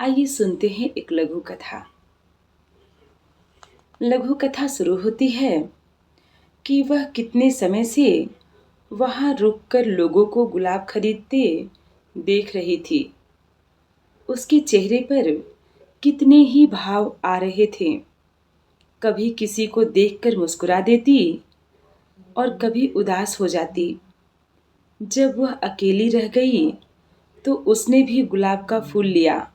आइए सुनते हैं एक लघु कथा। लघु कथा शुरू होती है कि वह कितने समय से वहां रुककर लोगों को गुलाब खरीदते देख रही थी। उसके चेहरे पर कितने ही भाव आ रहे थे। कभी किसी को देखकर मुस्कुरा देती और कभी उदास हो जाती। जब वह अकेली रह गई तो उसने भी गुलाब का फूल लिया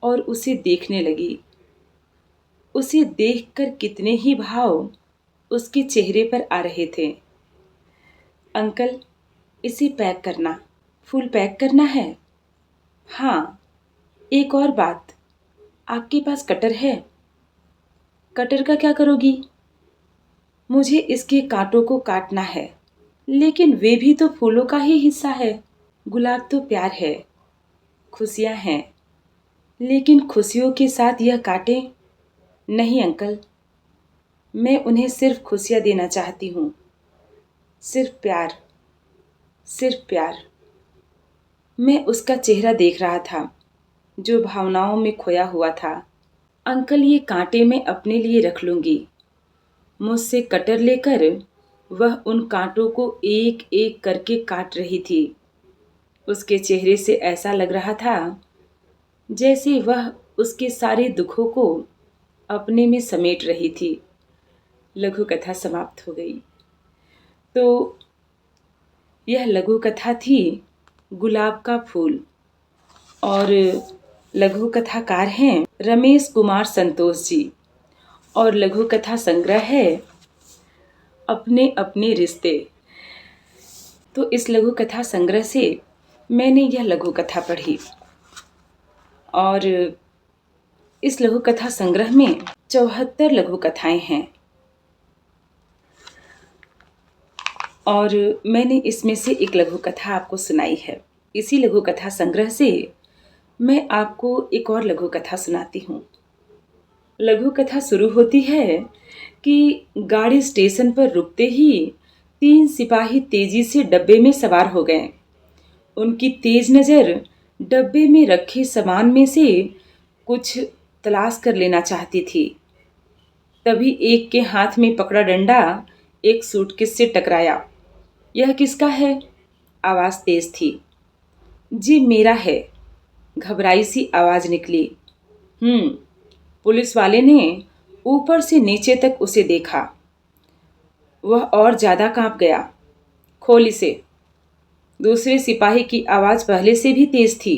और उसे देखने लगी। उसे देखकर कितने ही भाव उसके चेहरे पर आ रहे थे। अंकल, इसे पैक करना, फूल पैक करना है। हाँ, एक और बात, आपके पास कटर है? कटर का क्या करोगी? मुझे इसके कांटों को काटना है। लेकिन वे भी तो फूलों का ही हिस्सा है। गुलाब तो प्यार है, खुशियां हैं, लेकिन खुशियों के साथ यह कांटे नहीं अंकल। मैं उन्हें सिर्फ खुशियां देना चाहती हूँ। सिर्फ प्यार, सिर्फ प्यार। मैं उसका चेहरा देख रहा था जो भावनाओं में खोया हुआ था। अंकल, ये कांटे मैं अपने लिए रख लूंगी। मुझसे कटर लेकर वह उन कांटों को एक एक करके काट रही थी। उसके चेहरे से ऐसा लग रहा था जैसे वह उसके सारे दुखों को अपने में समेट रही थी। लघु कथा समाप्त हो गई। तो यह लघु कथा थी गुलाब का फूल। और लघु कथाकार हैं रमेश कुमार संतोष जी। और लघु कथा संग्रह है अपने अपने रिश्ते। तो इस लघु कथा संग्रह से मैंने यह लघु कथा पढ़ी। और इस लघु कथा संग्रह में 74 लघु कथाएं हैं। और मैंने इसमें से एक लघु कथा आपको सुनाई है। इसी लघु कथा संग्रह से मैं आपको एक और लघु कथा सुनाती हूँ। लघु कथा शुरू होती है कि गाड़ी स्टेशन पर रुकते ही 3 सिपाही तेजी से डब्बे में सवार हो गए। उनकी तेज नज़र डब्बे में रखे सामान में से कुछ तलाश कर लेना चाहती थी। तभी एक के हाथ में पकड़ा डंडा एक सूटकेस से टकराया। यह किसका है? आवाज़ तेज थी। जी मेरा है, घबराई सी आवाज़ निकली। पुलिस वाले ने ऊपर से नीचे तक उसे देखा। वह और ज़्यादा कांप गया। खोल इसे। दूसरे सिपाही की आवाज़ पहले से भी तेज थी।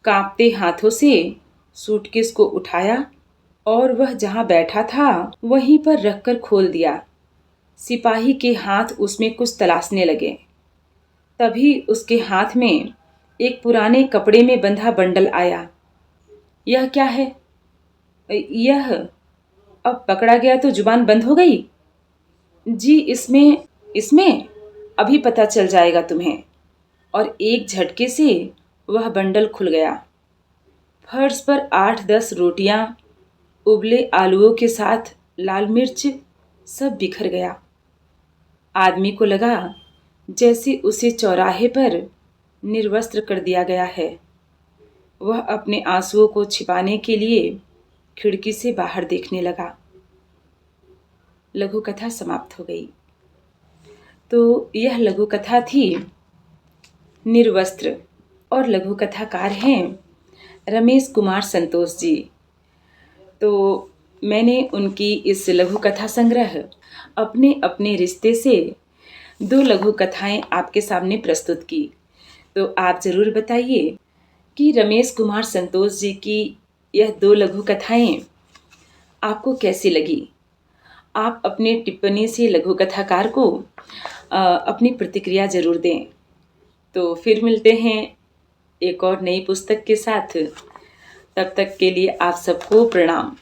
कांपते हाथों से सूटकेस को उठाया और वह जहां बैठा था वहीं पर रखकर खोल दिया। सिपाही के हाथ उसमें कुछ तलाशने लगे। तभी उसके हाथ में एक पुराने कपड़े में बंधा बंडल आया। यह क्या है? यह अब पकड़ा गया तो जुबान बंद हो गई। जी इसमें इसमें अभी पता चल जाएगा तुम्हें। और एक झटके से वह बंडल खुल गया। फर्श पर 8-10 रोटियां, उबले आलूओं के साथ लाल मिर्च, सब बिखर गया। आदमी को लगा जैसे उसे चौराहे पर निर्वस्त्र कर दिया गया है। वह अपने आंसुओं को छिपाने के लिए खिड़की से बाहर देखने लगा। लघु कथा समाप्त हो गई। तो यह लघु कथा थी निर्वस्त्र। और लघु कथाकार हैं रमेश कुमार संतोष जी। तो मैंने उनकी इस लघु कथा संग्रह अपने अपने रिश्ते से 2 लघु कथाएं आपके सामने प्रस्तुत की। तो आप ज़रूर बताइए कि रमेश कुमार संतोष जी की यह 2 लघु कथाएं आपको कैसी लगी। आप अपने टिप्पणी से लघु कथाकार को अपनी प्रतिक्रिया ज़रूर दें। तो फिर मिलते हैं एक और नई पुस्तक के साथ। तब तक के लिए आप सबको प्रणाम।